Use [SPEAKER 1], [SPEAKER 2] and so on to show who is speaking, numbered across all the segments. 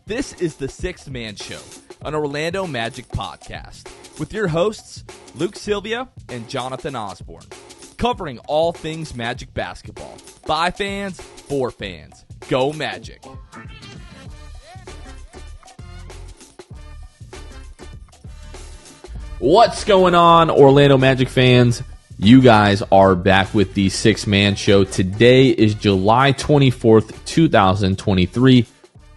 [SPEAKER 1] This is the Sixth Man Show, an Orlando Magic podcast, with your hosts, Luke Sylvia and Jonathan Osborne, covering all things Magic basketball. By fans, for fans. Go Magic. What's going on, Orlando Magic fans? You guys are back with the Sixth Man Show. Today is July 24th, 2023.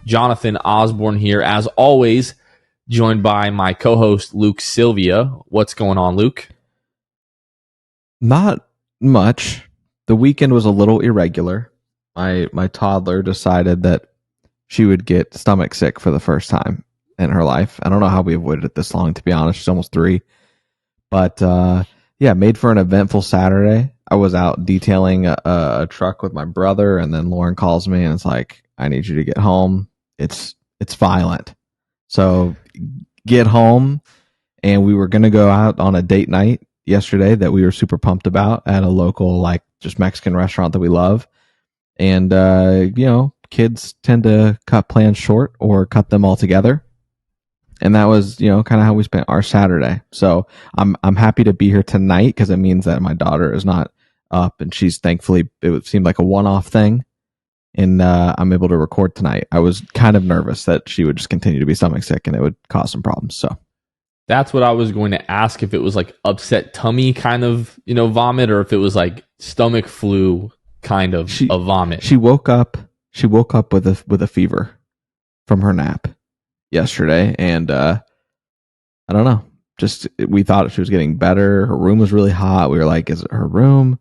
[SPEAKER 1] Jonathan Osborne here, as always, joined by my co-host, Luke Sylvia. What's going on, Luke?
[SPEAKER 2] Not much. The weekend was a little irregular. My toddler decided that she would get stomach sick for the first time in her life. I don't know how we avoided it this long, to be honest. She's almost 3. But, made for an eventful Saturday. I was out detailing a truck with my brother, and then Lauren calls me, and it's like, I need you to get home. It's violent. So get home, and we were going to go out on a date night yesterday that we were super pumped about at a local, just Mexican restaurant that we love. And, kids tend to cut plans short or cut them all together. And that was, kind of how we spent our Saturday. So I'm happy to be here tonight because it means that my daughter is not up, and she's thankfully, it would seem like a one-off thing. And I'm able to record tonight. I was kind of nervous that she would just continue to be stomach sick and it would cause some problems. So
[SPEAKER 1] that's what I was going to ask, if it was like upset tummy kind of, vomit, or if it was like stomach flu kind of a vomit.
[SPEAKER 2] She woke up with a fever from her nap yesterday, and I don't know. Just we thought she was getting better. Her room was really hot. We were like, is it her room?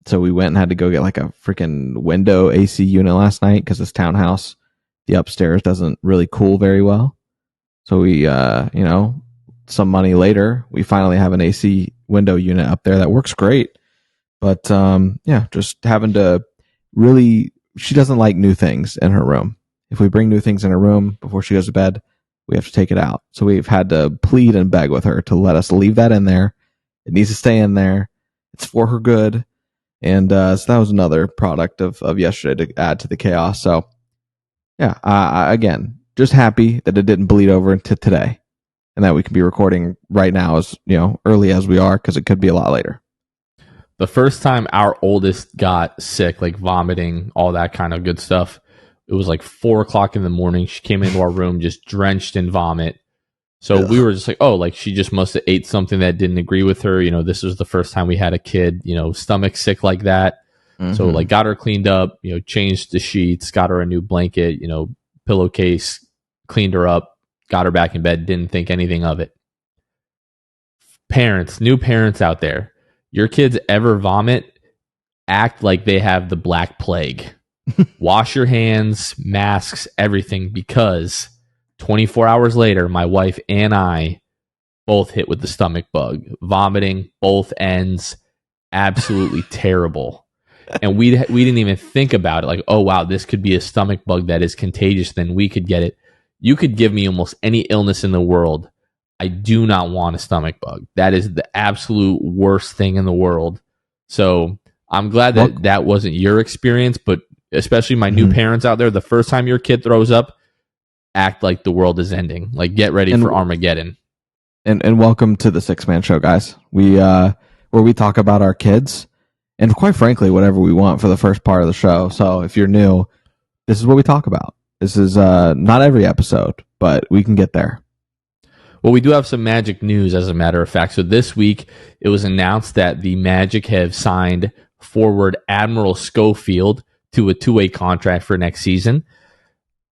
[SPEAKER 2] So we went and had to go get like a freaking window AC unit last night because this townhouse, the upstairs doesn't really cool very well. So we, some money later, we finally have an AC window unit up there that works great. But just having to really, she doesn't like new things in her room. If we bring new things in her room before she goes to bed, we have to take it out. So we've had to plead and beg with her to let us leave that in there. It needs to stay in there. It's for her good. And so that was another product of yesterday to add to the chaos. So, again, just happy that it didn't bleed over into today and that we can be recording right now as, early as we are, because it could be a lot later.
[SPEAKER 1] The first time our oldest got sick, like vomiting, all that kind of good stuff, it was like 4 o'clock in the morning. She came into our room just drenched in vomit. So we were just like, she just must have ate something that didn't agree with her. This was the first time we had a kid, stomach sick like that. Mm-hmm. So got her cleaned up, changed the sheets, got her a new blanket, pillowcase, cleaned her up, got her back in bed, didn't think anything of it. Parents, new parents out there, your kids ever vomit, act like they have the Black Plague. Wash your hands, masks, everything, because 24 hours later, my wife and I both hit with the stomach bug. Vomiting, both ends, absolutely terrible. And we didn't even think about it. Like, oh, wow, this could be a stomach bug that is contagious. Then we could get it. You could give me almost any illness in the world. I do not want a stomach bug. That is the absolute worst thing in the world. So I'm glad that wasn't your experience, but especially my new parents out there, the first time your kid throws up, act like the world is ending. Like, get ready for Armageddon.
[SPEAKER 2] And welcome to the Sixth Man Show, guys. We where we talk about our kids and, quite frankly, whatever we want for the first part of the show. So if you're new, this is what we talk about. This is not every episode, but we can get there.
[SPEAKER 1] Well, we do have some Magic news, as a matter of fact. So this week, it was announced that the Magic have signed forward Admiral Schofield to a 2-way contract for next season.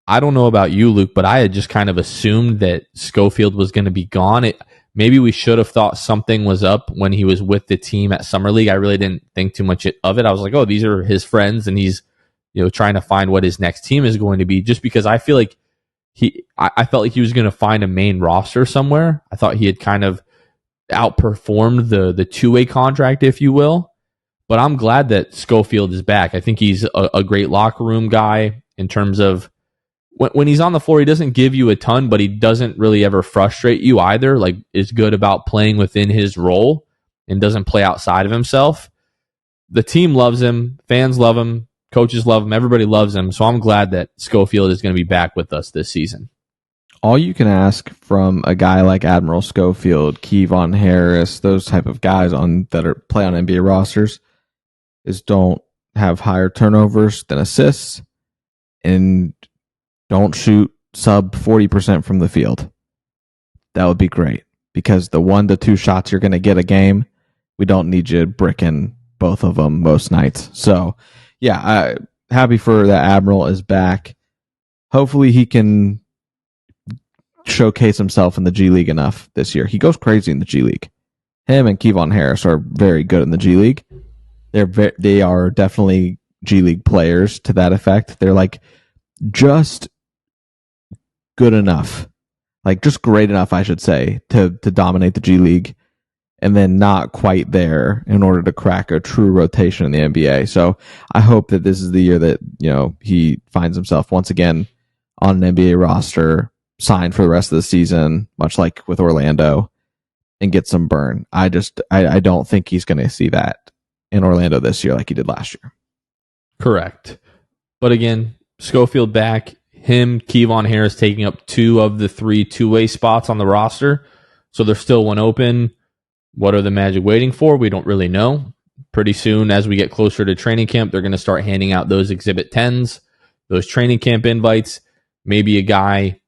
[SPEAKER 1] I don't know about you, Luke, but I had just kind of assumed that Schofield was going to be gone. Maybe we should have thought something was up when he was with the team at Summer League. I really didn't think too much of it. I was like, oh, these are his friends, and he's trying to find what his next team is going to be, just because I feel like I felt like he was going to find a main roster somewhere. I thought he had kind of outperformed the 2-way contract, if you will. But I'm glad that Schofield is back. I think he's a great locker room guy in terms of when he's on the floor, he doesn't give you a ton, but he doesn't really ever frustrate you either. Like, is good about playing within his role and doesn't play outside of himself. The team loves him. Fans love him. Coaches love him. Everybody loves him. So I'm glad that Schofield is going to be back with us this season.
[SPEAKER 2] All you can ask from a guy like Admiral Schofield, Kevon Harris, those type of guys play on NBA rosters is don't have higher turnovers than assists and don't shoot sub 40% from the field. That would be great because the 1 to 2 shots you're going to get a game, we don't need you bricking both of them most nights. So, yeah, happy for that Admiral is back. Hopefully he can showcase himself in the G League enough this year. He goes crazy in the G League. Him and Kevon Harris are very good in the G League. They are definitely G League players to that effect. They're like just good enough, like just great enough, I should say, to dominate the G League, and then not quite there in order to crack a true rotation in the NBA. So I hope that this is the year that he finds himself once again on an NBA roster, signed for the rest of the season, much like with Orlando, and get some burn. I don't think he's going to see that in Orlando this year like he did last year.
[SPEAKER 1] Correct. But again, Schofield back, him, Kevon Harris taking up 2 of the 3 two-way spots on the roster. So there's still one open. What are the Magic waiting for? We don't really know. Pretty soon, as we get closer to training camp, they're going to start handing out those Exhibit 10s, those training camp invites. Maybe a guy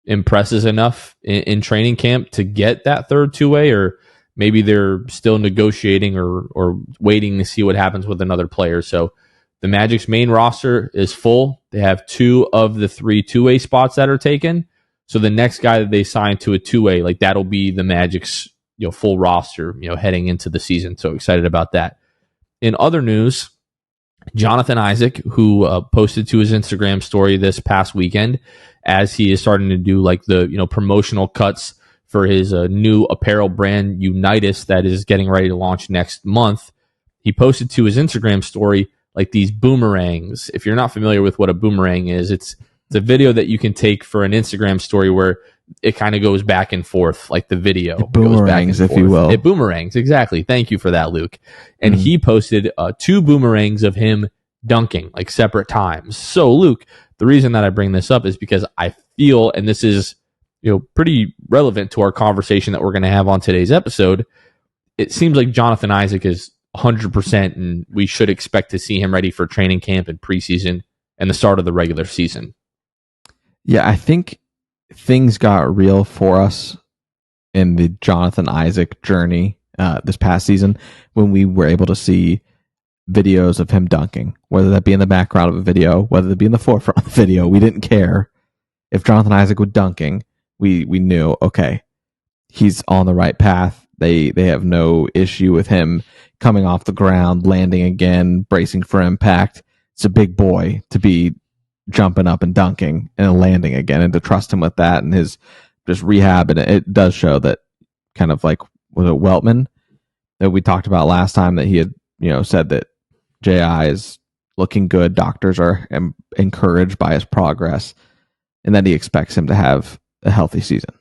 [SPEAKER 1] impresses enough in training camp to get that third two-way, or maybe they're still negotiating or waiting to see what happens with another player. So the Magic's main roster is full. They have 2 of the 3 two-way spots that are taken. So the next guy that they sign to a two-way, like that'll be the Magic's full roster, heading into the season. So excited about that. In other news, Jonathan Isaac, who posted to his Instagram story this past weekend, as he is starting to do like the promotional cuts for his new apparel brand Unitas that is getting ready to launch next month. He posted to his Instagram story like these boomerangs. If you're not familiar with what a boomerang is, it's a video that you can take for an Instagram story where it kind of goes back and forth, like the video.
[SPEAKER 2] It boomerangs, if you will.
[SPEAKER 1] It boomerangs, exactly. Thank you for that, Luke. And he posted 2 boomerangs of him dunking, like separate times. So, Luke, the reason that I bring this up is because I feel, and this is pretty relevant to our conversation that we're going to have on today's episode, it seems like Jonathan Isaac is 100%, and we should expect to see him ready for training camp and preseason and the start of the regular season.
[SPEAKER 2] Yeah, I think things got real for us in the Jonathan Isaac journey this past season when we were able to see videos of him dunking, whether that be in the background of a video, whether it be in the forefront of the video. We didn't care. If Jonathan Isaac was dunking, we knew, okay, he's on the right path. They have no issue with him coming off the ground, landing again, bracing for impact. It's a big boy to be jumping up and dunking and landing again, and to trust him with that and his just rehab. And it does show that, kind of like, was it Weltman that we talked about last time, that he had said that J.I. is looking good. Doctors are encouraged by his progress, and that he expects him to have a healthy season.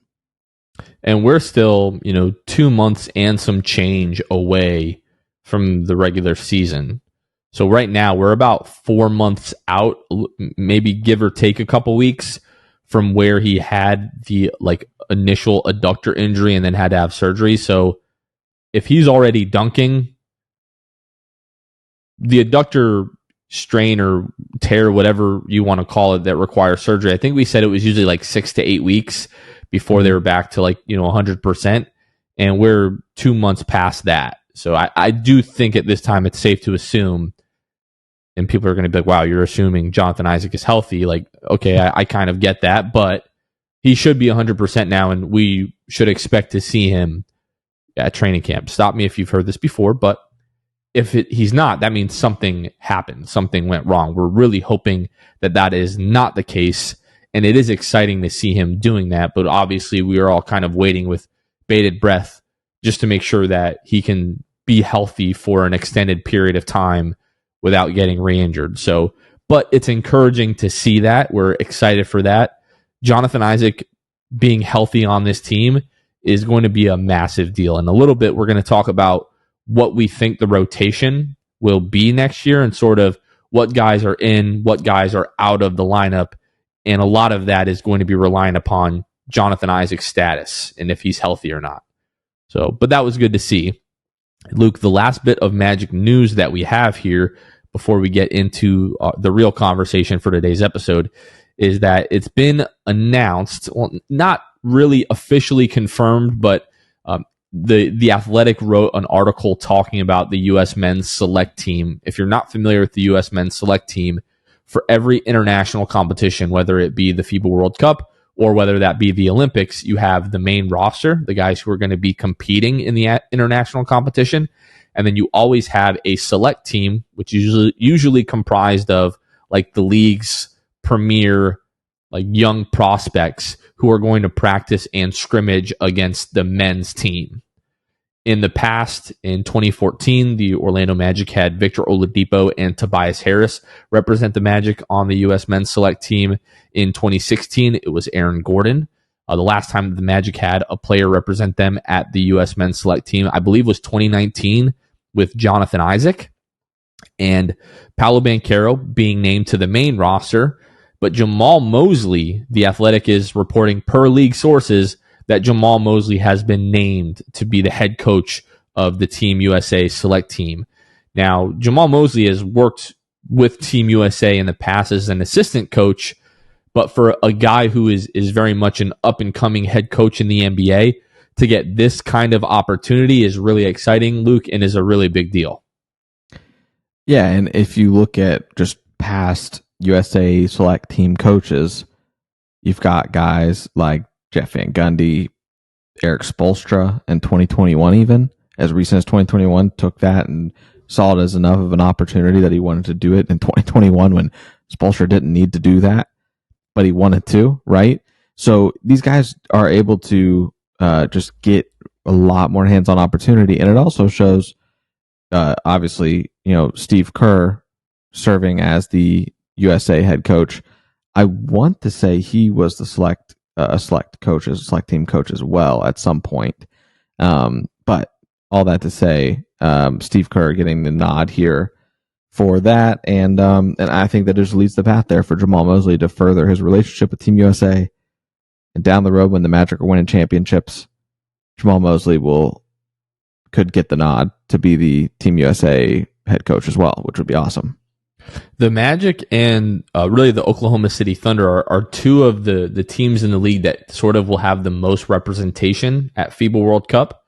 [SPEAKER 1] And we're still 2 months and some change away from the regular season. So right now we're about 4 months out, maybe give or take a couple weeks from where he had the initial adductor injury and then had to have surgery. So if he's already dunking, the adductor strain or tear, whatever you want to call it, that requires surgery, I think we said it was usually like 6 to 8 weeks before they were back to 100%. And we're 2 months past that. So I do think at this time it's safe to assume, and people are going to be like, wow, you're assuming Jonathan Isaac is healthy. Like, okay, I kind of get that, but he should be 100% now, and we should expect to see him at training camp. Stop me if you've heard this before, but if he's not, that means something happened. Something went wrong. We're really hoping that that is not the case, and it is exciting to see him doing that, but obviously we are all kind of waiting with bated breath just to make sure that he can be healthy for an extended period of time without getting re-injured. So, but it's encouraging to see that. We're excited for that. Jonathan Isaac being healthy on this team is going to be a massive deal. In a little bit, we're going to talk about what we think the rotation will be next year and sort of what guys are in, what guys are out of the lineup. And a lot of that is going to be relying upon Jonathan Isaac's status and if he's healthy or not. So, but that was good to see. Luke, the last bit of Magic news that we have here before we get into the real conversation for today's episode is that it's been announced, well, not really officially confirmed, but the Athletic wrote an article talking about the U.S. Men's Select Team. If you're not familiar with the U.S. Men's Select Team, for every international competition, whether it be the FIBA World Cup or whether that be the Olympics, you have the main roster, the guys who are going to be competing in the international competition. And then you always have a select team, which is usually comprised of like the league's premier, like young prospects who are going to practice and scrimmage against the men's team. In the past, in 2014, the Orlando Magic had Victor Oladipo and Tobias Harris represent the Magic on the U.S. Men's Select Team. In 2016, it was Aaron Gordon. The last time the Magic had a player represent them at the U.S. Men's Select Team, I believe, was 2019 with Jonathan Isaac and Paolo Banchero being named to the main roster. But Jamahl Mosley, the Athletic is reporting per league sources that Jamahl Mosley has been named to be the head coach of the Team USA Select Team. Now, Jamahl Mosley has worked with Team USA in the past as an assistant coach, but for a guy who is very much an up-and-coming head coach in the NBA, to get this kind of opportunity is really exciting, Luke, and is a really big deal.
[SPEAKER 2] Yeah, and if you look at just past USA Select Team coaches, you've got guys like Jeff Van Gundy, Eric Spoelstra in 2021 even, as recent as 2021, took that and saw it as enough of an opportunity that he wanted to do it in 2021 when Spoelstra didn't need to do that, but he wanted to, right? So these guys are able to just get a lot more hands-on opportunity, and it also shows, obviously, Steve Kerr serving as the USA head coach. I want to say he was the select team coach as well at some point. But all that to say, Steve Kerr getting the nod here for that, and I think that just leads the path there for Jamahl Mosley to further his relationship with Team USA. And down the road, when the Magic are winning championships, Jamahl Mosley could get the nod to be the Team USA head coach as well, which would be awesome.
[SPEAKER 1] The Magic and really the Oklahoma City Thunder are two of the teams in the league that sort of will have the most representation at FIBA World Cup.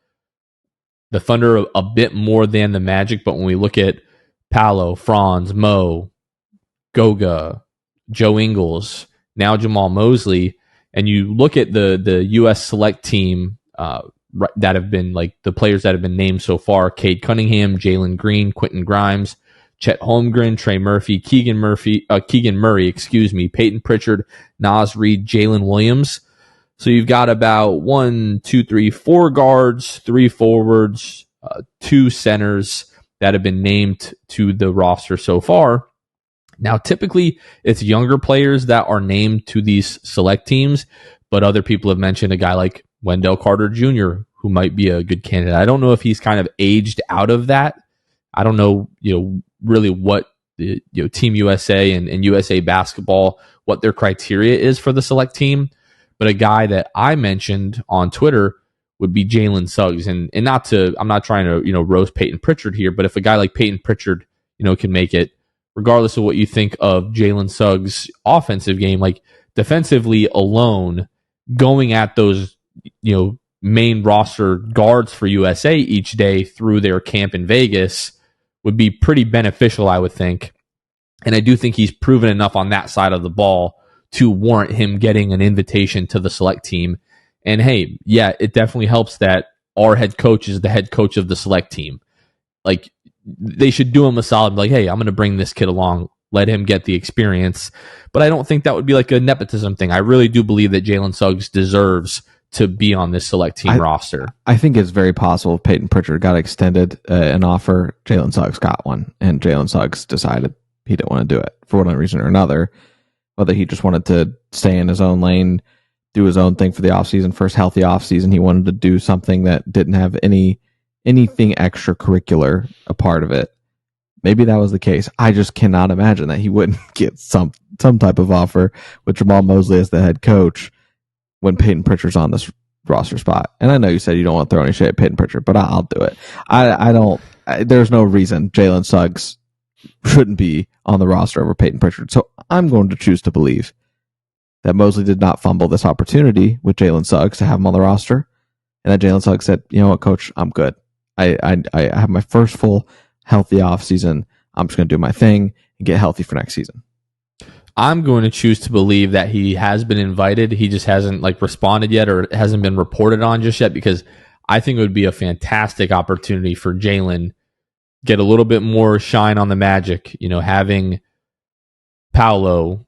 [SPEAKER 1] The Thunder a bit more than the Magic, but when we look at Paolo, Franz, Mo, Goga, Joe Ingles, now Jamahl Mosley, and you look at the U.S. Select Team that have been like the players that have been named so far: Cade Cunningham, Jalen Green, Quentin Grimes, Chet Holmgren, Trey Murphy, Keegan Murray, Peyton Pritchard, Naz Reid, Jalen Williams. So you've got about 4 guards, 3 forwards, 2 centers that have been named to the roster so far. Now, typically, it's younger players that are named to these select teams, but other people have mentioned a guy like Wendell Carter Jr., who might be a good candidate. I don't know if he's kind of aged out of that. I don't know, really what the Team USA and USA Basketball, what their criteria is for the select team. But a guy that I mentioned on Twitter would be Jalen Suggs. And I'm not trying to, roast Peyton Pritchard here, but if a guy like Peyton Pritchard, can make it, regardless of what you think of Jalen Suggs' offensive game, like defensively alone, going at those, main roster guards for USA each day through their camp in Vegas would be pretty beneficial, I would think. And I do think he's proven enough on that side of the ball to warrant him getting an invitation to the select team. And hey, yeah, it definitely helps that our head coach is the head coach of the select team. Like, they should do him a solid, like, hey, I'm going to bring this kid along, let him get the experience. But I don't think that would be like a nepotism thing. I really do believe that Jalen Suggs deserves to be on this select team roster.
[SPEAKER 2] I think it's very possible if Peyton Pritchard got extended an offer, Jalen Suggs got one, and Jalen Suggs decided he didn't want to do it for one reason or another, whether he just wanted to stay in his own lane, do his own thing for the offseason, first healthy offseason. He wanted to do something that didn't have anything extracurricular a part of it. maybe that was the case. I just cannot imagine that he wouldn't get some type of offer with Jamahl Mosley as the head coach when Peyton Pritchard's on this roster spot. And I know you said you don't want to throw any shade at Peyton Pritchard, but I'll do it. I don't. There's no reason Jalen Suggs shouldn't be on the roster over Peyton Pritchard. So I'm going to choose to believe that Mosley did not fumble this opportunity with Jalen Suggs to have him on the roster, and that Jalen Suggs said, "You know what, Coach, I'm good. I have my first full healthy off season. I'm just going to do my thing and get healthy for next season."
[SPEAKER 1] I'm going to choose to believe that he has been invited. He just hasn't responded yet, or hasn't been reported on just yet, because I think it would be a fantastic opportunity for Jalen get a little bit more shine on the Magic. Having Paolo,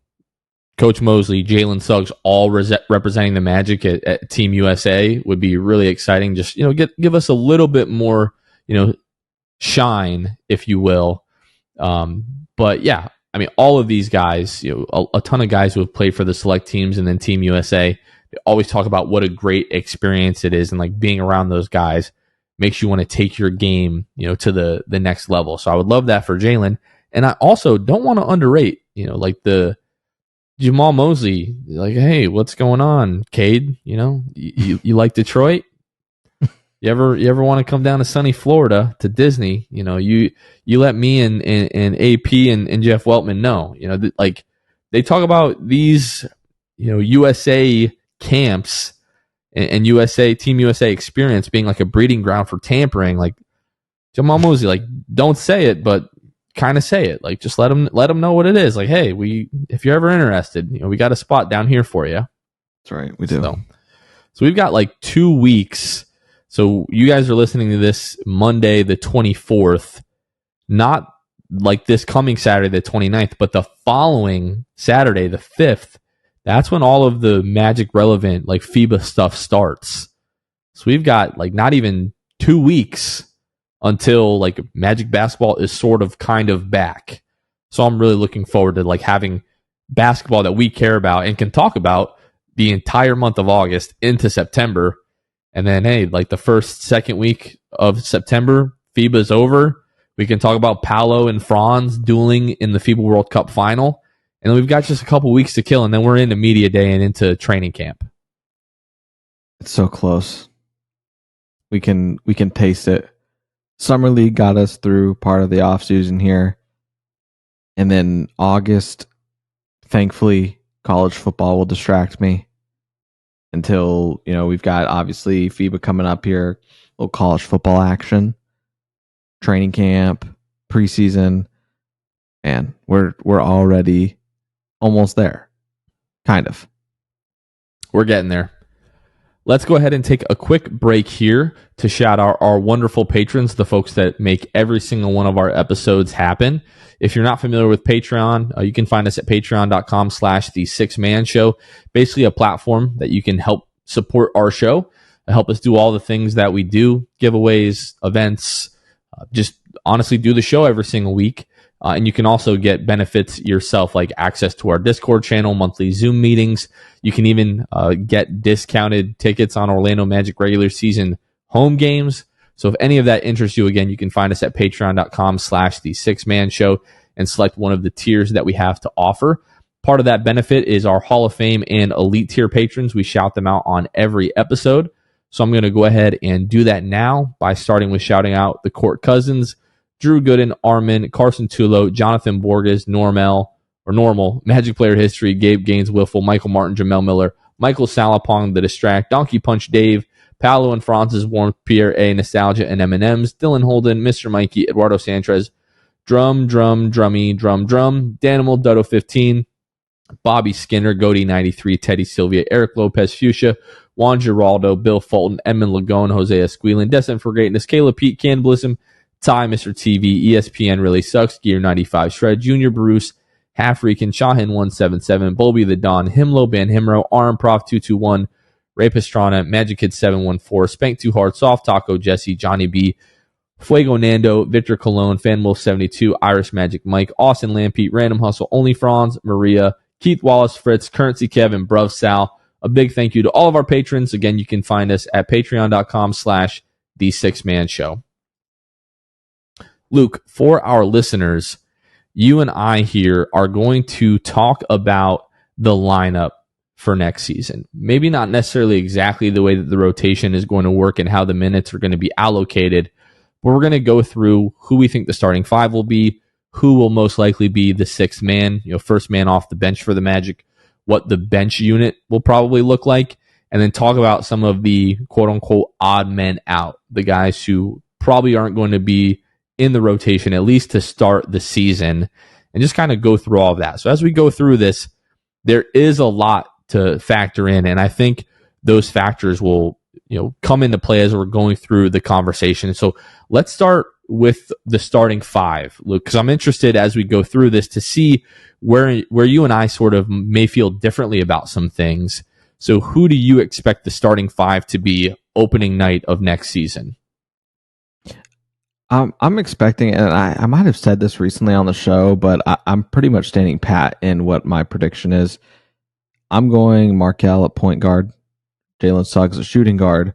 [SPEAKER 1] Coach Mosley, Jalen Suggs all representing the Magic at Team USA would be really exciting. Just give us a little bit more shine, if you will. But yeah, I mean, all of these guys, a ton of guys who have played for the select teams and then Team USA, they always talk about what a great experience it is, and being around those guys makes you want to take your game to the next level. So I would love that for Jalen, and I also don't want to underrate the Jamahl Mosley, hey, what's going on, Cade? You like Detroit? You ever want to come down to sunny Florida to Disney? You let me and AP and Jeff Weltman know. They talk about these USA camps and USA Team USA experience being a breeding ground for tampering. Jamahl Mosley, don't say it, but kind of say it. Just let them know what it is. Hey, if you're ever interested, we got a spot down here for you.
[SPEAKER 2] That's right, we do.
[SPEAKER 1] So we've got 2 weeks. So you guys are listening to this Monday the 24th, not this coming Saturday the 29th, but the following Saturday the 5th. That's when all of the Magic relevant FIBA stuff starts. So we've got not even 2 weeks until Magic basketball is sort of kind of back. So I'm really looking forward to having basketball that we care about and can talk about the entire month of August into September. And then, hey, the first, second week of September, FIBA's over. We can talk about Paolo and Franz dueling in the FIBA World Cup final. And then we've got just a couple weeks to kill, and then we're into media day and into training camp.
[SPEAKER 2] It's so close. We can taste it. Summer League got us through part of the offseason here. And then August, thankfully, college football will distract me until, we've got obviously FIBA coming up here, a little college football action, training camp, preseason, and we're already almost there. Kind of.
[SPEAKER 1] We're getting there. Let's go ahead and take a quick break here to shout out our wonderful patrons, the folks that make every single one of our episodes happen. If you're not familiar with Patreon, you can find us at patreon.com/the6man show. Basically a platform that you can help support our show, help us do all the things that we do, giveaways, events, just honestly do the show every single week. And you can also get benefits yourself, like access to our Discord channel, monthly Zoom meetings. You can even get discounted tickets on Orlando Magic regular season home games. So if any of that interests you, again, you can find us at patreon.com/the6man show and select one of the tiers that we have to offer. Part of that benefit is our Hall of Fame and Elite tier patrons. We shout them out on every episode. So I'm going to go ahead and do that now by starting with shouting out the Court Cousins, Drew Gooden, Armin, Carson Tulo, Jonathan Borges, Normal, Magic Player History, Gabe Gaines, Wiffle, Michael Martin, Jamel Miller, Michael Salapong, The Distract, Donkey Punch Dave, Paolo and Francis Warmth, Pierre A, Nostalgia and M&M's, Dylan Holden, Mr. Mikey, Eduardo Sanchez, Drummy, Drum, Danimal, Dutto 15, Bobby Skinner, Goody 93, Teddy Sylvia, Eric Lopez, Fuchsia, Juan Giraldo, Bill Fulton, Edmund Lagone, Jose Esquilin, Destined for Greatness, Caleb Pete, Cannibalism, Ty, Mr. TV, ESPN Really Sucks, Gear 95, Shred, Junior Bruce, Half Rican, Shahin 177, Bulby the Don, Himlo, Ban Himro, RM Prof 221, Ray Pastrana, Magic Kid 714, Spank Too Hard, Soft Taco, Jesse, Johnny B, Fuego Nando, Victor Cologne, Fanwolf 72, Irish Magic Mike, Austin Lampete, Random Hustle, Only Franz, Maria, Keith Wallace, Fritz, Currency Kevin, Bruv Sal. A big thank you to all of our patrons. Again, you can find us at patreon.com/the6man show. Luke, for our listeners, you and I here are going to talk about the lineup for next season. Maybe not necessarily exactly the way that the rotation is going to work and how the minutes are going to be allocated, but we're going to go through who we think the starting five will be, who will most likely be the sixth man, first man off the bench for the Magic, what the bench unit will probably look like, and then talk about some of the quote-unquote odd men out, the guys who probably aren't going to be in the rotation, at least to start the season, and just kind of go through all of that. So as we go through this, there is a lot to factor in, and I think those factors will come into play as we're going through the conversation. So let's start with the starting five, Luke, because I'm interested as we go through this to see where you and I sort of may feel differently about some things. So who do you expect the starting five to be opening night of next season?
[SPEAKER 2] I'm expecting, and I might have said this recently on the show, but I'm pretty much standing pat in what my prediction is. I'm going Markelle at point guard, Jalen Suggs at shooting guard,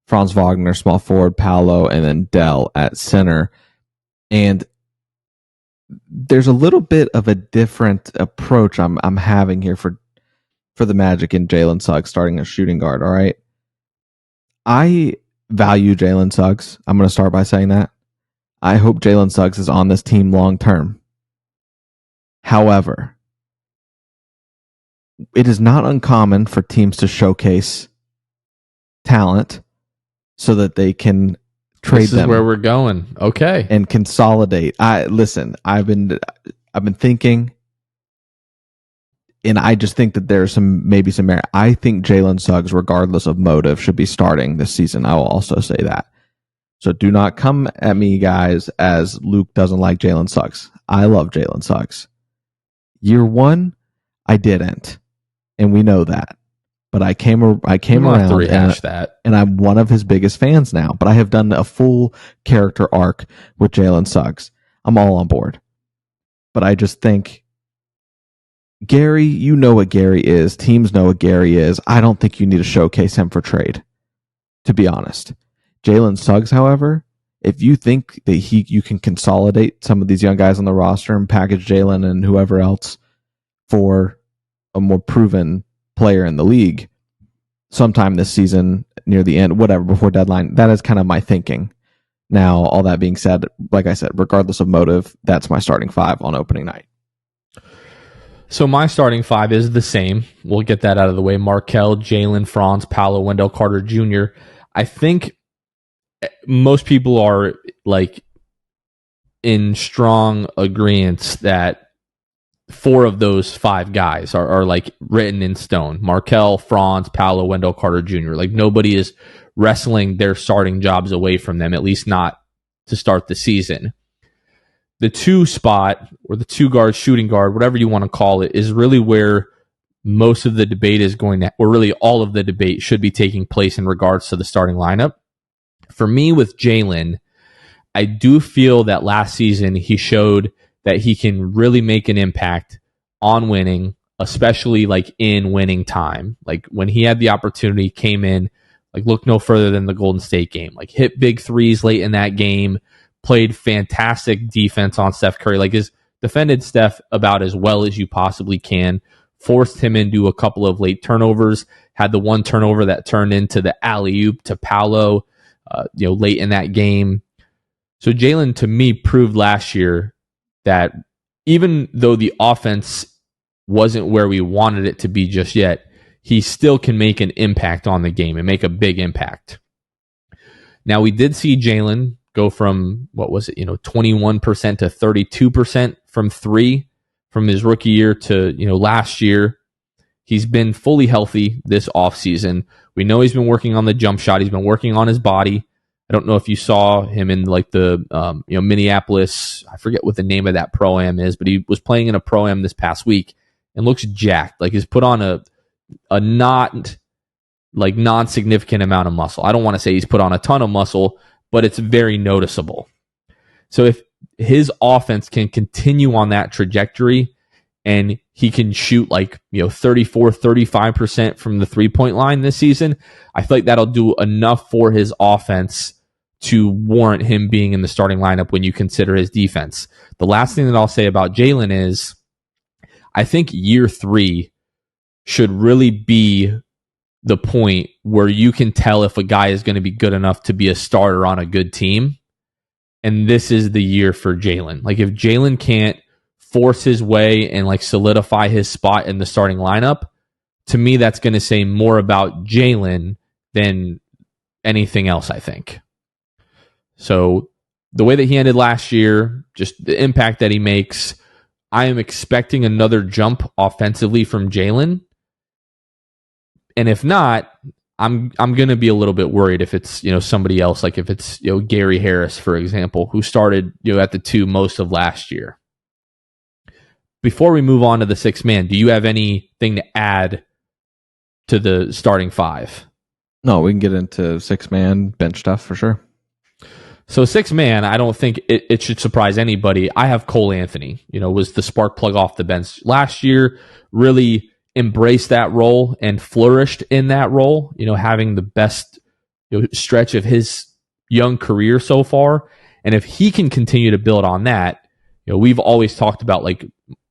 [SPEAKER 2] Franz Wagner, small forward, Paolo, and then Dell at center. And there's a little bit of a different approach I'm having here for the Magic and Jalen Suggs starting as shooting guard, all right? I value Jalen Suggs. I'm going to start by saying that. I hope Jalen Suggs is on this team long term. However, it is not uncommon for teams to showcase talent so that they can trade them.
[SPEAKER 1] This is where we're going. Okay.
[SPEAKER 2] And consolidate. I've been thinking, and I just think that there's maybe some merit. I think Jalen Suggs, regardless of motive, should be starting this season. I will also say that. So do not come at me, guys, as Luke doesn't like Jalen Suggs. I love Jalen Suggs. Year one, I didn't, and we know that. But I came around
[SPEAKER 1] to rehash that,
[SPEAKER 2] and I'm one of his biggest fans now. But I have done a full character arc with Jalen Suggs. I'm all on board. But I just think, Gary, you know what Gary is. Teams know what Gary is. I don't think you need to showcase him for trade, to be honest. Jalen Suggs, however, if you think that you can consolidate some of these young guys on the roster and package Jalen and whoever else for a more proven player in the league sometime this season, near the end, whatever, before deadline, that is kind of my thinking. Now, all that being said, like I said, regardless of motive, that's my starting five on opening night.
[SPEAKER 1] So my starting five is the same. We'll get that out of the way. Markelle, Jalen, Franz, Paolo, Wendell Carter Jr. I think most people are in strong agreement that four of those five guys are written in stone. Markelle, Franz, Paolo, Wendell Carter Jr. Nobody is wrestling their starting jobs away from them, at least not to start the season. The two spot, or the two guard, shooting guard, whatever you want to call it, is really where most of the debate is going to, or really all of the debate should be taking place in regards to the starting lineup. For me, with Jalen, I do feel that last season he showed that he can really make an impact on winning, especially in winning time. When he had the opportunity, came in, look no further than the Golden State game. Hit big threes late in that game, played fantastic defense on Steph Curry. Has defended Steph about as well as you possibly can. Forced him into a couple of late turnovers. Had the one turnover that turned into the alley-oop to Paolo, late in that game. So Jalen, to me, proved last year that even though the offense wasn't where we wanted it to be just yet, he still can make an impact on the game and make a big impact. Now, we did see Jalen go from, 21% to 32% from three from his rookie year to, last year. He's been fully healthy this offseason. We know he's been working on the jump shot. He's been working on his body. I don't know if you saw him in the Minneapolis. I forget what the name of that pro-am is, but he was playing in a pro-am this past week and looks jacked. He's put on a not non-significant amount of muscle. I don't want to say he's put on a ton of muscle, but it's very noticeable. So if his offense can continue on that trajectory and he can shoot 34-35% from the three-point line this season, I feel like that'll do enough for his offense to warrant him being in the starting lineup when you consider his defense. The last thing that I'll say about Jalen is I think year 3 should really be the point where you can tell if a guy is going to be good enough to be a starter on a good team. And this is the year for Jalen. Like if Jalen can't force his way and like solidify his spot in the starting lineup, to me, that's going to say more about Jalen than anything else, I think. So the way that he ended last year, just the impact that he makes, I am expecting another jump offensively from Jalen. And if not, I'm going to be a little bit worried if it's, somebody else, like if it's, Gary Harris, for example, who started, at the 2 most of last year. Before we move on to the 6 man, do you have anything to add to the starting 5?
[SPEAKER 2] No, we can get into 6 man bench stuff for sure.
[SPEAKER 1] So 6 man, I don't think it should surprise anybody. I have Cole Anthony, was the spark plug off the bench last year, really embraced that role and flourished in that role, having the best stretch of his young career so far. And if he can continue to build on that, we've always talked about like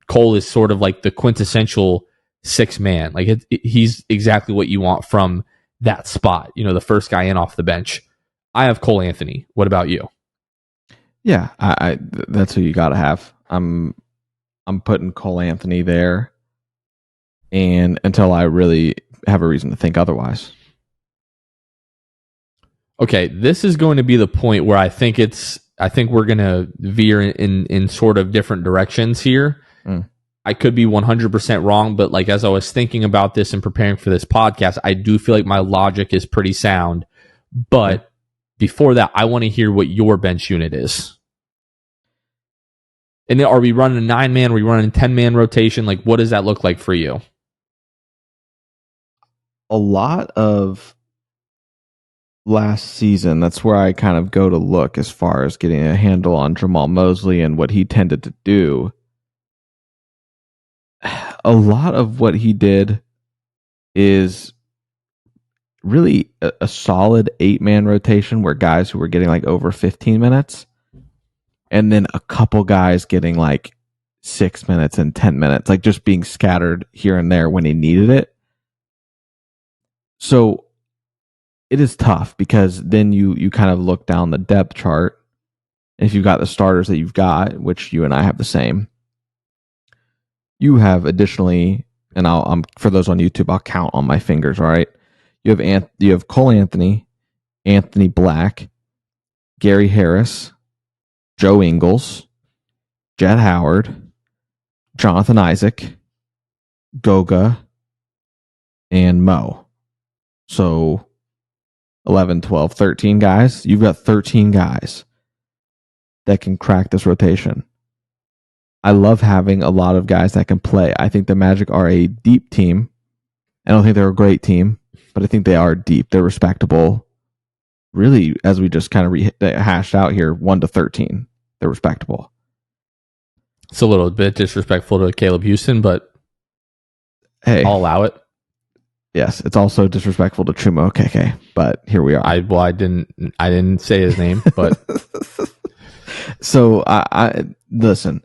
[SPEAKER 1] Cole is sort of like the quintessential 6 man. Like he's exactly what you want from that spot, the first guy in off the bench. I have Cole Anthony. What about you?
[SPEAKER 2] Yeah, I that's who you got to have. I'm putting Cole Anthony there, and until I really have a reason to think otherwise.
[SPEAKER 1] Okay, this is going to be the point where I think we're going to veer in sort of different directions here. I could be 100% wrong, but like as I was thinking about this and preparing for this podcast, I do feel like my logic is pretty sound. But before that, I want to hear what your bench unit is. And are we running a 9 man? Are we running a 10 man rotation? Like, what does that look like for you?
[SPEAKER 2] A lot of last season, that's where I kind of go to look as far as getting a handle on Jamahl Mosley and what he tended to do. A lot of what he did is really a solid 8 man rotation where guys who were getting like over 15 minutes and then a couple guys getting like 6 minutes and 10 minutes, like just being scattered here and there when he needed it. So it is tough because then you kind of look down the depth chart. If you've got the starters that you've got, which you and I have the same, you have additionally, and I'm for those on YouTube, I'll count on my fingers. All right, you have Cole Anthony, Anthony Black, Gary Harris, Joe Ingles, Jett Howard, Jonathan Isaac, Goga, and Mo. So 11, 12, 13 guys. You've got 13 guys that can crack this rotation. I love having a lot of guys that can play. I think the Magic are a deep team. I don't think they're a great team, but I think they are deep. They're respectable. Really, as we just kind of hashed out here, 1 to 13. They're respectable.
[SPEAKER 1] It's a little bit disrespectful to Caleb Houston, but
[SPEAKER 2] hey,
[SPEAKER 1] I'll allow it.
[SPEAKER 2] Yes, it's also disrespectful to Chumo KK, but here we are.
[SPEAKER 1] I didn't say his name, but
[SPEAKER 2] so I listen.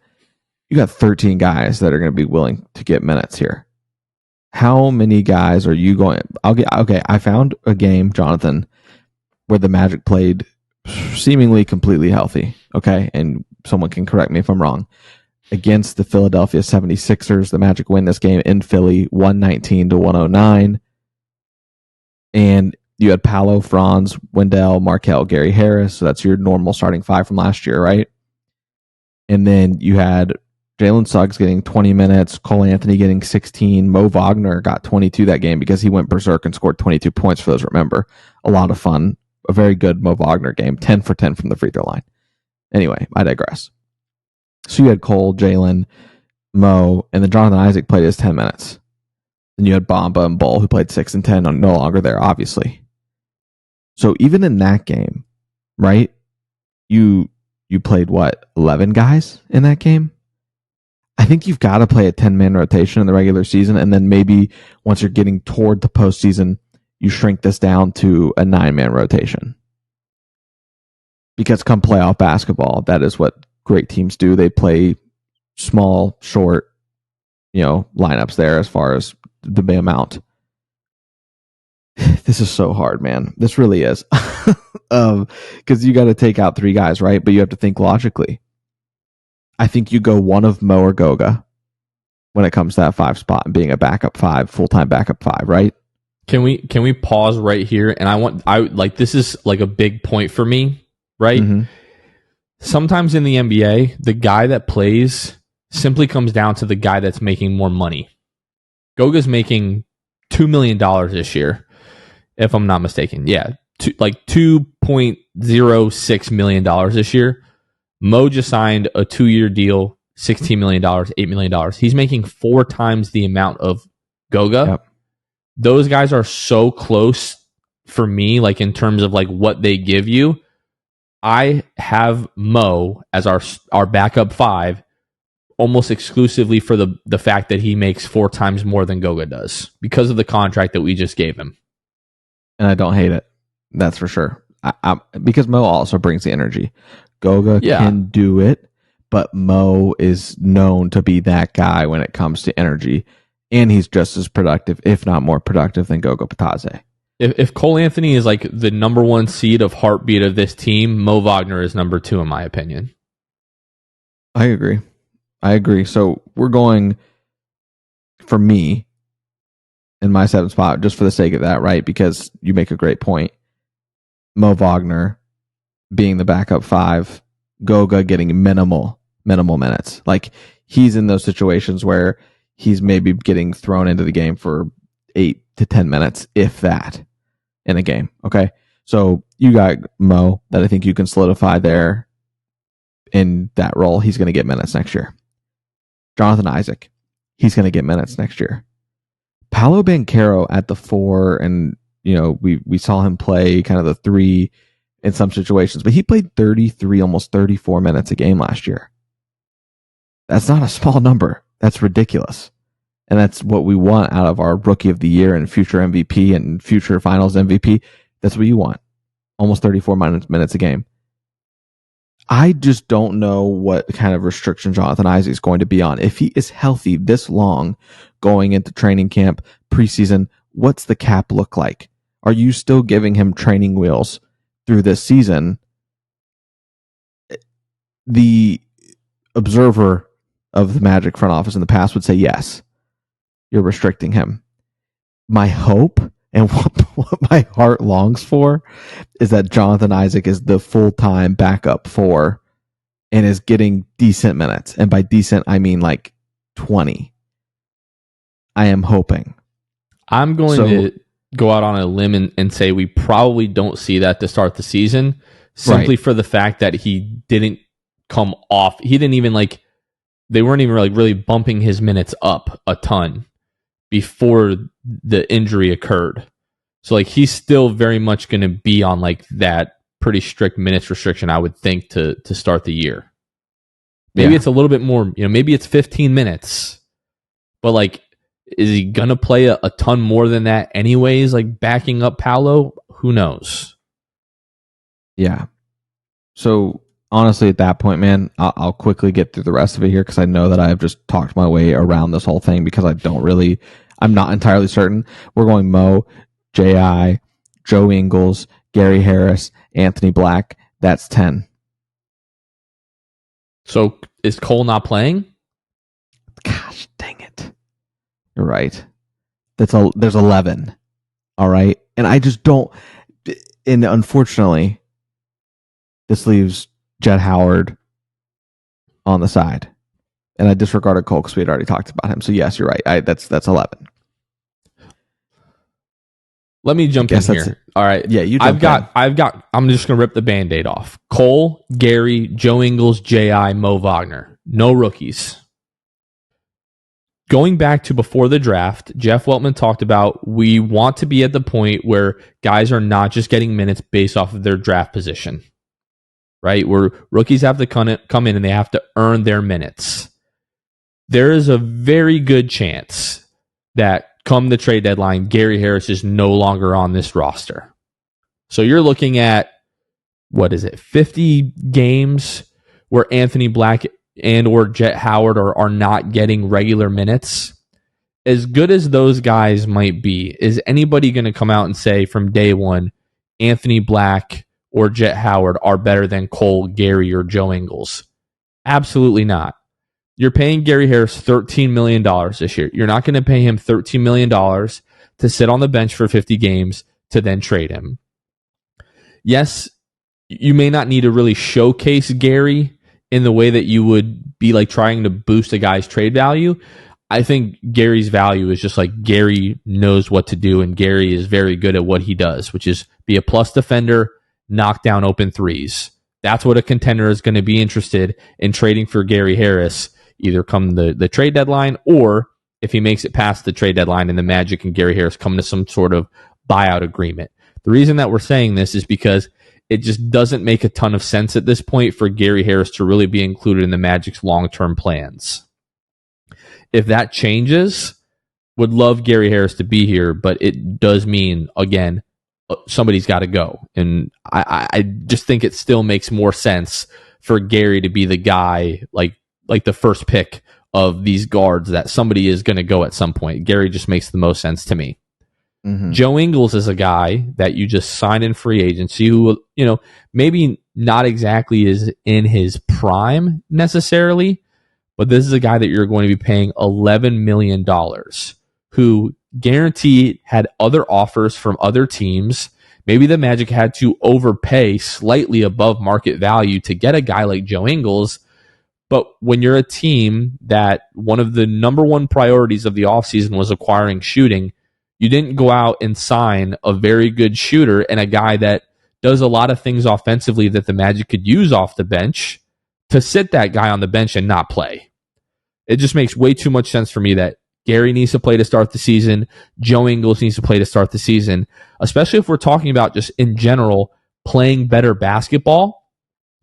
[SPEAKER 2] You got 13 guys that are going to be willing to get minutes here. How many guys are you going? I found a game, Jonathan, where the Magic played seemingly completely healthy. Okay, and someone can correct me if I'm wrong. Against the Philadelphia 76ers, the Magic win this game in Philly, 119 to 109. And you had Paolo, Franz, Wendell, Markelle, Gary Harris. So that's your normal starting 5 from last year, right? And then you had Jalen Suggs getting 20 minutes, Cole Anthony getting 16, Mo Wagner got 22 that game because he went berserk and scored 22 points for those, remember. A lot of fun. A very good Mo Wagner game, 10 for 10 from the free throw line. Anyway, I digress. So you had Cole, Jalen, Mo, and then Jonathan Isaac played his 10 minutes. Then you had Bamba and Bull, who played 6 and 10, no longer there, obviously. So even in that game, right, you played, 11 guys in that game? I think you've got to play a 10-man rotation in the regular season, and then maybe once you're getting toward the postseason, you shrink this down to a 9-man rotation. Because come playoff basketball, that is what great teams do. They play small, short, lineups there as far as the amount. This is so hard, man. This really is. Because you got to take out 3 guys, right? But you have to think logically. I think you go one of Mo or Goga when it comes to that 5 spot and being a backup 5, full-time backup 5, right?
[SPEAKER 1] Can we pause right here? And this is like a big point for me, right? Mm-hmm. Sometimes in the NBA, the guy that plays simply comes down to the guy that's making more money. Goga's making $2 million this year, if I'm not mistaken. Yeah, $2.06 million this year. Mo just signed a 2-year deal, $16 million, $8 million. He's making 4 times the amount of Goga. Yep. Those guys are so close for me, like in terms of like what they give you. I have Mo as our backup 5 almost exclusively for the fact that he makes 4 times more than Goga does because of the contract that we just gave him.
[SPEAKER 2] And I don't hate it. That's for sure. Because Mo also brings the energy. Goga can do it, but Mo is known to be that guy when it comes to energy. And he's just as productive, if not more productive, than Goga Bitadze.
[SPEAKER 1] If Cole Anthony is like the number 1 seed of heartbeat of this team, Mo Wagner is number 2 in my opinion.
[SPEAKER 2] I agree. So we're going, for me, in my 7th spot, just for the sake of that, right? Because you make a great point. Mo Wagner being the backup 5, Goga getting minimal minutes. Like, he's in those situations where he's maybe getting thrown into the game for 8 to 10 minutes, if that, in a game. Okay. So you got Mo that I think you can solidify there in that role. He's going to get minutes next year. Jonathan Isaac, he's going to get minutes next year. Paolo Banchero at the 4, and we saw him play kind of the 3 in some situations, but he played 33, almost 34 minutes a game last year. That's not a small number. That's ridiculous. And that's what we want out of our Rookie of the Year and future MVP and future Finals MVP. That's what you want. Almost 34 minutes a game. I just don't know what kind of restriction Jonathan Isaac is going to be on. If he is healthy this long going into training camp, preseason, what's the cap look like? Are you still giving him training wheels through this season? The observer of the Magic front office in the past would say yes. You're restricting him. My hope and what my heart longs for is that Jonathan Isaac is the full-time backup 4 and is getting decent minutes. And by decent, I mean like 20. I am hoping.
[SPEAKER 1] I'm going to go out on a limb and say we probably don't see that to start the season, simply for the fact that he didn't come off. He didn't even they weren't even really bumping his minutes up a ton before the injury occurred. So he's still very much going to be on that pretty strict minutes restriction, I would think, to start the year. Maybe it's a little bit more, maybe it's 15 minutes, but is he going to play a ton more than that anyways? Backing up Paolo, who knows? Yeah.
[SPEAKER 2] So honestly, at that point, man, I'll quickly get through the rest of it here because I know that I have just talked my way around this whole thing because I'm not entirely certain. We're going Mo, J.I., Joe Ingles, Gary Harris, Anthony Black. That's 10.
[SPEAKER 1] So is Cole not playing?
[SPEAKER 2] Gosh, dang it. You're right. There's 11. All right. And I just don't. And unfortunately, this leaves Jett Howard on the side. And I disregarded Cole because we had already talked about him. So yes, you're right. That's 11.
[SPEAKER 1] Let me jump in here. All right.
[SPEAKER 2] Yeah, you
[SPEAKER 1] I'm just going to rip the Band-Aid off. Cole, Gary, Joe Ingles, J.I., Mo Wagner. No rookies. Going back to before the draft, Jeff Weltman talked about we want to be at the point where guys are not just getting minutes based off of their draft position. Right? Where rookies have to come in and they have to earn their minutes. There is a very good chance that come the trade deadline, Gary Harris is no longer on this roster. So you're looking at what is it, 50 games where Anthony Black and or Jet Howard are not getting regular minutes. As good as those guys might be, is anybody going to come out and say from day one, Anthony Black or Jet Howard are better than Cole, Gary, or Joe Ingles? Absolutely not. You're paying Gary Harris $13 million this year. You're not going to pay him $13 million to sit on the bench for 50 games to then trade him. Yes, you may not need to really showcase Gary in the way that you would be like trying to boost a guy's trade value. I think Gary's value is just like Gary knows what to do, and Gary is very good at what he does, which is be a plus defender, knock down open threes. That's what a contender is going to be interested in trading for Gary Harris, either come the trade deadline, or if he makes it past the trade deadline and the Magic and Gary Harris come to some sort of buyout agreement. The reason that we're saying this is because it just doesn't make a ton of sense at this point for Gary Harris to really be included in the Magic's long-term plans. If that changes, would love Gary Harris to be here, but it does mean, again, somebody's got to go. And I just think it still makes more sense for Gary to be the guy, like the first pick of these guards, that somebody is going to go at some point. Gary just makes the most sense to me. Mm-hmm. Joe Ingles is a guy that you just signed in free agency who, maybe not exactly is in his prime necessarily, but this is a guy that you're going to be paying $11 million, who guaranteed had other offers from other teams. Maybe the Magic had to overpay slightly above market value to get a guy like Joe Ingles. But when you're a team that one of the number one priorities of the offseason was acquiring shooting, you didn't go out and sign a very good shooter and a guy that does a lot of things offensively that the Magic could use off the bench to sit that guy on the bench and not play. It just makes way too much sense for me that Gary needs to play to start the season. Joe Ingles needs to play to start the season, especially if we're talking about just in general playing better basketball.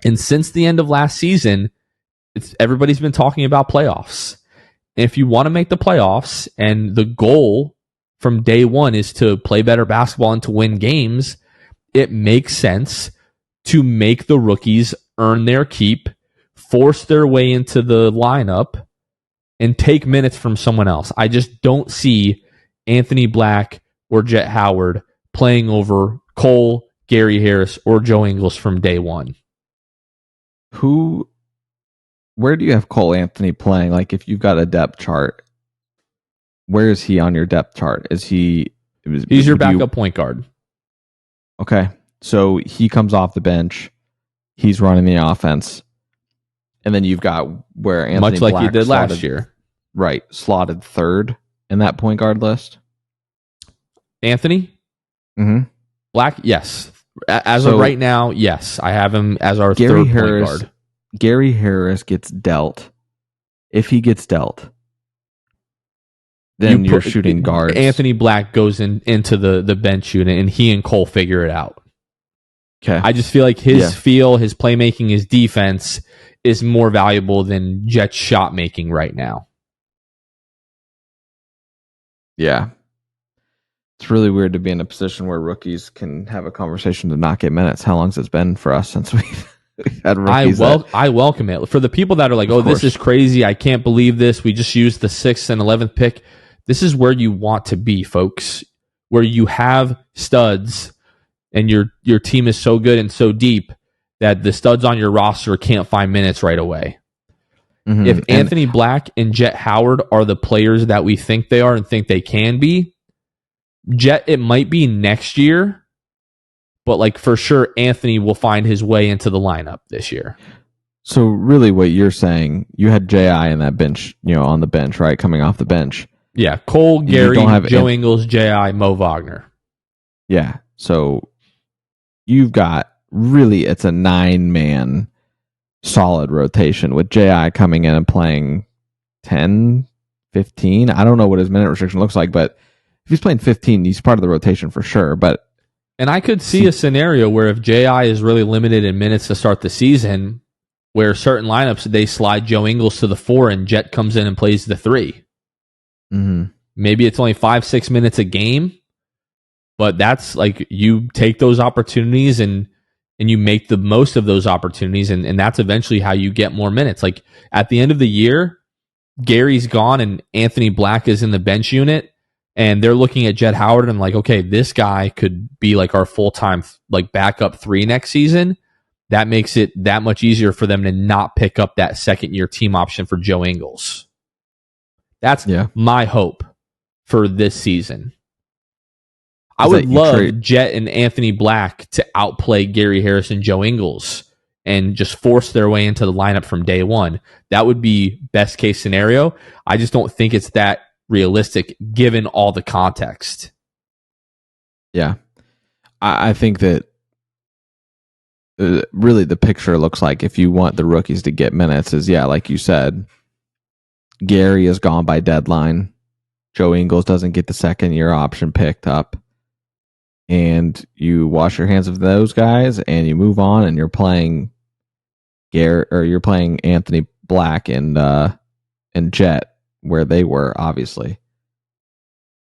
[SPEAKER 1] And since the end of last season, everybody's been talking about playoffs. And if you want to make the playoffs and the goal from day one is to play better basketball and to win games, it makes sense to make the rookies earn their keep, force their way into the lineup, and take minutes from someone else. I just don't see Anthony Black or Jet Howard playing over Cole, Gary Harris, or Joe Ingles from day one.
[SPEAKER 2] Where do you have Cole Anthony playing? Like, if you've got a depth chart, where is he on your depth chart? He's your
[SPEAKER 1] backup point guard.
[SPEAKER 2] Okay. So he comes off the bench. He's running the offense. And then you've got where Anthony
[SPEAKER 1] much like
[SPEAKER 2] Black
[SPEAKER 1] he did last year.
[SPEAKER 2] Right. Slotted third in that point guard list.
[SPEAKER 1] Anthony?
[SPEAKER 2] Mm-hmm.
[SPEAKER 1] Black? Yes. As of right now, yes. I have him as our third point guard.
[SPEAKER 2] Gary Harris gets dealt. If he gets dealt, then you're shooting guards.
[SPEAKER 1] Anthony Black goes into the bench unit, and he and Cole figure it out.
[SPEAKER 2] Okay.
[SPEAKER 1] I just feel like his feel, his playmaking, his defense is more valuable than Jet's shot making right now.
[SPEAKER 2] Yeah. It's really weird to be in a position where rookies can have a conversation to not get minutes. How long's it been for us since we've had rookies?
[SPEAKER 1] I welcome it. For the people that are like, oh, this is crazy, I can't believe this, we just used the 6th and 11th pick. This is where you want to be, folks, where you have studs and your team is so good and so deep that the studs on your roster can't find minutes right away. Mm-hmm. If Anthony Black and Jet Howard are the players that we think they are and think they can be, Jet, it might be next year, but like for sure, Anthony will find his way into the lineup this year.
[SPEAKER 2] So really what you're saying, you had J.I. in that bench, on the bench, right? Coming off the bench.
[SPEAKER 1] Yeah. Cole, Gary, Joe Ingles, J.I., Mo Wagner.
[SPEAKER 2] Yeah. So you've got really, it's a 9-man solid rotation with J.I. coming in and playing 10, 15. I don't know what his minute restriction looks like, but if he's playing 15, he's part of the rotation for sure.
[SPEAKER 1] And I could see a scenario where if J.I. is really limited in minutes to start the season, where certain lineups, they slide Joe Ingles to the 4 and Jet comes in and plays the 3.
[SPEAKER 2] Mm-hmm.
[SPEAKER 1] Maybe it's only 5-6 minutes a game, but that's like you take those opportunities and and you make the most of those opportunities, and that's eventually how you get more minutes. Like at the end of the year, Gary's gone and Anthony Black is in the bench unit, and they're looking at Jett Howard and like, okay, this guy could be like our full-time like backup 3 next season. That makes it that much easier for them to not pick up that second-year team option for Joe Ingles. That's my hope for this season. I would love Jett and Anthony Black to outplay Gary Harris and Joe Ingles and just force their way into the lineup from day one. That would be best case scenario. I just don't think it's that realistic given all the context.
[SPEAKER 2] Yeah. I think that really the picture looks like if you want the rookies to get minutes is, like you said, Gary is gone by deadline. Joe Ingles doesn't get the second-year option picked up. And you wash your hands of those guys and you move on and you're playing you're playing Anthony Black and Jett where they were, obviously.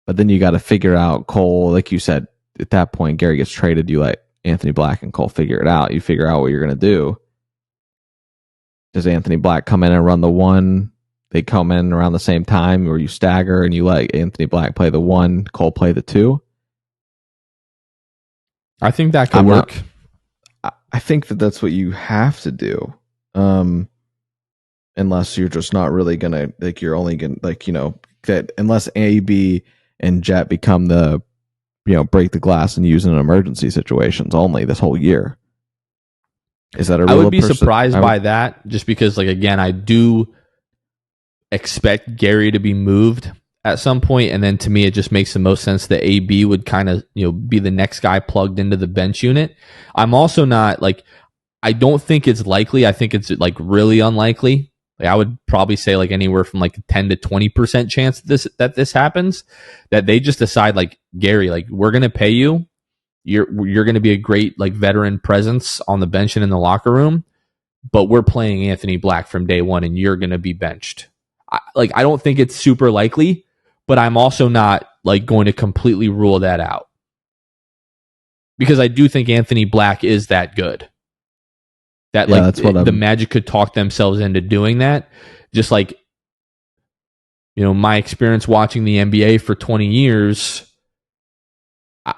[SPEAKER 2] But then you got to figure out Cole, like you said, at that point, Gary gets traded, you let Anthony Black and Cole figure it out. You figure out what you're going to do. Does Anthony Black come in and run the 1? They come in around the same time, or you stagger and you let Anthony Black play the 1, Cole play the 2?
[SPEAKER 1] I think that could work.
[SPEAKER 2] I think that that's what you have to do. Unless you're just not really going to, like, you're only going to, like, that unless AB and Jett become the, break the glass and use in emergency situations only this whole year. Is that a real
[SPEAKER 1] I would be surprised by that just because, like, again, I do expect Gary to be moved at some point, and then to me it just makes the most sense that AB would kind of be the next guy plugged into the bench unit. I'm also not like, I don't think it's likely. I think it's like really unlikely. Like I would probably say like anywhere from like 10 to 20% chance that this happens, that they just decide like, Gary, like we're going to pay you. You're going to be a great like veteran presence on the bench and in the locker room, but we're playing Anthony Black from day one and you're going to be benched. I don't think it's super likely, but I'm also not like going to completely rule that out because I do think Anthony Black is that good. That like the Magic could talk themselves into doing that. Just like, my experience watching the NBA for 20 years,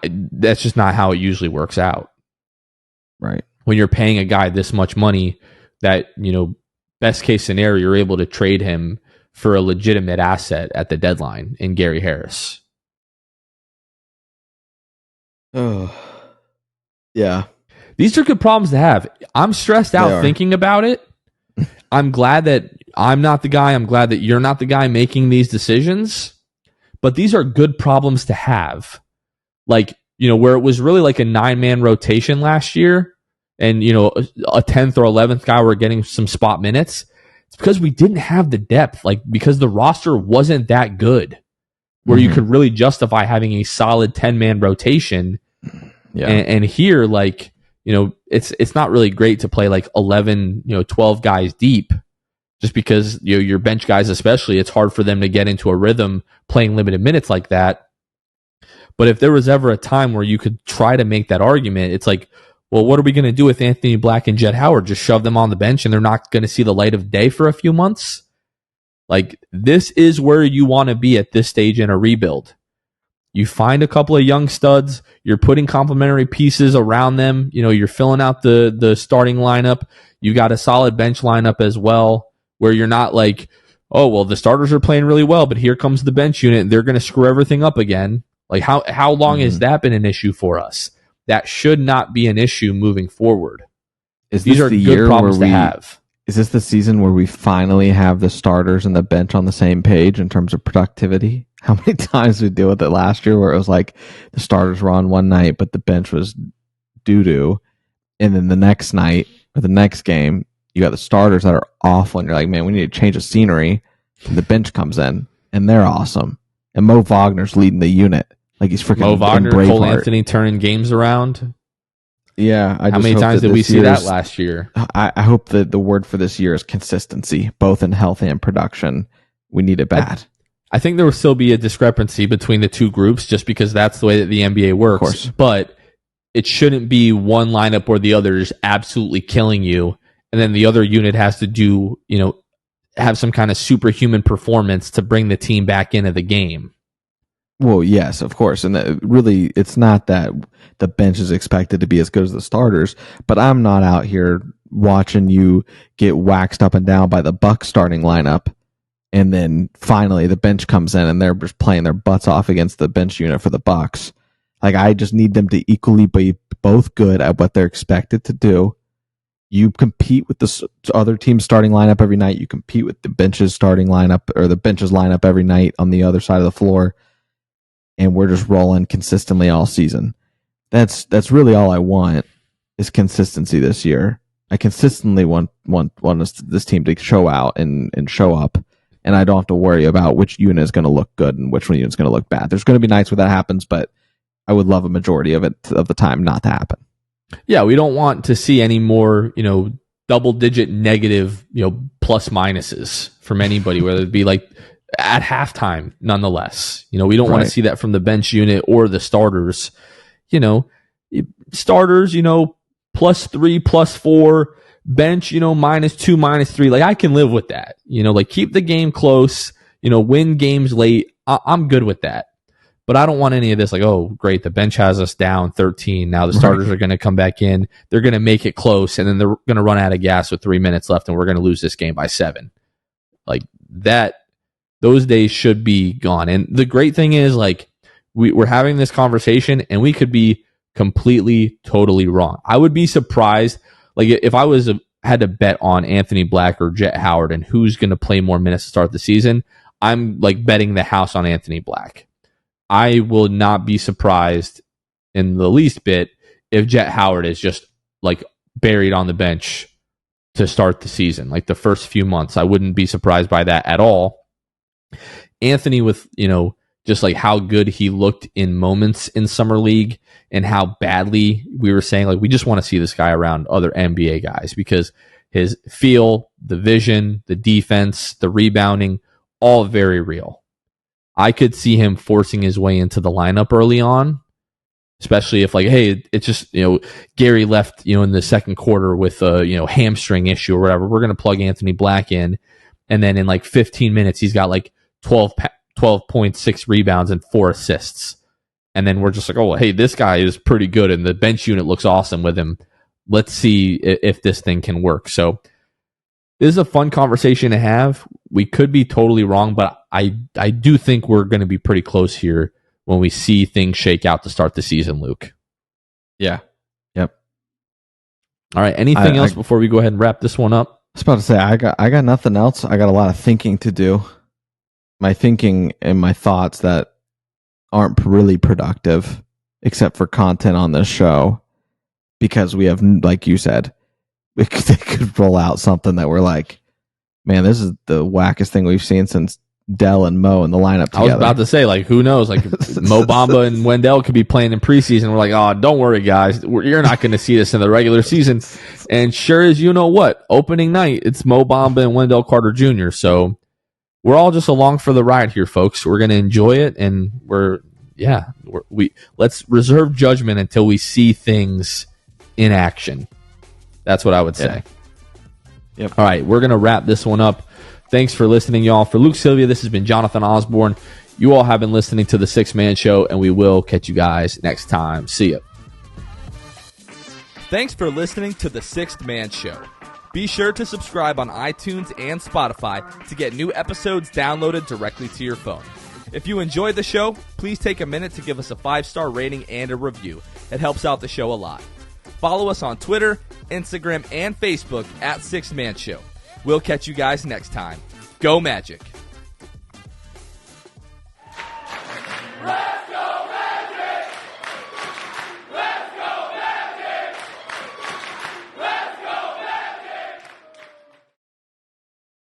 [SPEAKER 1] that's just not how it usually works out.
[SPEAKER 2] Right.
[SPEAKER 1] When you're paying a guy this much money that, best case scenario, you're able to trade him for a legitimate asset at the deadline in Gary Harris.
[SPEAKER 2] Oh, yeah.
[SPEAKER 1] These are good problems to have. I'm stressed out thinking about it. I'm glad that I'm not the guy. I'm glad that you're not the guy making these decisions. But these are good problems to have. Like, where it was really like a 9-man rotation last year and, a 10th or 11th guy were getting some spot minutes. It's because we didn't have the depth, like because the roster wasn't that good where you could really justify having a solid 10-man rotation. Yeah. And here, like, it's not really great to play like 11, 12 guys deep just because your bench guys, especially, it's hard for them to get into a rhythm playing limited minutes like that. But if there was ever a time where you could try to make that argument, it's like, well, what are we going to do with Anthony Black and Jett Howard? Just shove them on the bench and they're not going to see the light of day for a few months? Like, this is where you want to be at this stage in a rebuild. You find a couple of young studs, you're putting complementary pieces around them, you're filling out the starting lineup. You got a solid bench lineup as well, where you're not like, oh, well, the starters are playing really well, but here comes the bench unit and they're going to screw everything up again. Like, how long has that been an issue for us? That should not be an issue moving forward. These are good problems to have.
[SPEAKER 2] Is this the season where we finally have the starters and the bench on the same page in terms of productivity? How many times did we deal with it last year where it was like the starters were on one night, but the bench was doo-doo. And then the next night or the next game, you got the starters that are awful. And you're like, man, we need to change the scenery. And the bench comes in and they're awesome. And Mo Wagner's leading the unit. Like he's freaking
[SPEAKER 1] Mo Wagner, Cole Anthony turning games around.
[SPEAKER 2] Yeah.
[SPEAKER 1] How many times did we see that last year?
[SPEAKER 2] I hope that the word for this year is consistency, both in health and production. We need it bad.
[SPEAKER 1] I think there will still be a discrepancy between the two groups just because that's the way that the NBA works.
[SPEAKER 2] Of course.
[SPEAKER 1] But it shouldn't be one lineup or the other is absolutely killing you, and then the other unit has to do, have some kind of superhuman performance to bring the team back into the game.
[SPEAKER 2] Well, yes, of course. And really, it's not that the bench is expected to be as good as the starters, but I'm not out here watching you get waxed up and down by the Bucs starting lineup. And then finally the bench comes in and they're just playing their butts off against the bench unit for the Bucs. Like, I just need them to equally be both good at what they're expected to do. You compete with the other team's starting lineup every night. You compete with the bench's starting lineup or the bench's lineup every night on the other side of the floor. And we're just rolling consistently all season. That's really all I want is consistency this year. I consistently want this team to show out and show up, and I don't have to worry about which unit is going to look good and which unit is going to look bad. There's going to be nights where that happens, but I would love a majority of the time not to happen.
[SPEAKER 1] Yeah, we don't want to see any more, double-digit negative, plus minuses from anybody, whether it be like at halftime, nonetheless. We don't want to see that from the bench unit or the starters. Starters, +3, +4, bench, -2, -3. Like, I can live with that. Keep the game close, win games late. I'm good with that. But I don't want any of this, like, oh, great, the bench has us down 13. Now the starters are going to come back in. They're going to make it close, and then they're going to run out of gas with 3 minutes left, and we're going to lose this game by 7. Like, that. Those days should be gone. And the great thing is, like, we're having this conversation, and we could be completely, totally wrong. I would be surprised, like, if I had to bet on Anthony Black or Jet Howard and who's going to play more minutes to start the season, I'm, like, betting the house on Anthony Black. I will not be surprised in the least bit if Jet Howard is just, like, buried on the bench to start the season. Like, the first few months, I wouldn't be surprised by that at all. Anthony, with just like how good he looked in moments in summer league and how badly we were saying, like, we just want to see this guy around other NBA guys because his feel, the vision, the defense, the rebounding, all very real. I could see him forcing his way into the lineup early on, especially if, like, hey, it's just, Gary left, in the second quarter with a, hamstring issue or whatever. We're going to plug Anthony Black in. And then in like 15 minutes, he's got like 12 points, 6 rebounds, and 4 assists. And then we're just like, oh, hey, this guy is pretty good, and the bench unit looks awesome with him. Let's see if this thing can work. So this is a fun conversation to have. We could be totally wrong, but I do think we're going to be pretty close here when we see things shake out to start the season, Luke.
[SPEAKER 2] Yeah. Yep.
[SPEAKER 1] All right. Anything else before we go ahead and wrap this one up?
[SPEAKER 2] I was about to say, I got nothing else. I got a lot of thinking to do. My thinking and my thoughts that aren't really productive, except for content on this show, because we have, like you said, they could roll out something that we're like, man, this is the wackest thing we've seen since Dell and Mo in the lineup together.
[SPEAKER 1] I was about to say, like, who knows? Like, Mo Bamba and Wendell could be playing in preseason. We're like, oh, don't worry, guys. You're not going to see this in the regular season. And sure as you know what, opening night, it's Mo Bamba and Wendell Carter Jr. So we're all just along for the ride here, folks. We're going to enjoy it, and let's reserve judgment until we see things in action. That's what I would say.
[SPEAKER 2] Yeah. Yep.
[SPEAKER 1] All right, we're going to wrap this one up. Thanks for listening, y'all. For Luke Sylvia, this has been Jonathan Osborne. You all have been listening to The Sixth Man Show, and we will catch you guys next time. See ya.
[SPEAKER 3] Thanks for listening to The Sixth Man Show. Be sure to subscribe on iTunes and Spotify to get new episodes downloaded directly to your phone. If you enjoyed the show, please take a minute to give us a 5-star rating and a review. It helps out the show a lot. Follow us on Twitter, Instagram, and Facebook at Sixth Man Show. We'll catch you guys next time. Go Magic!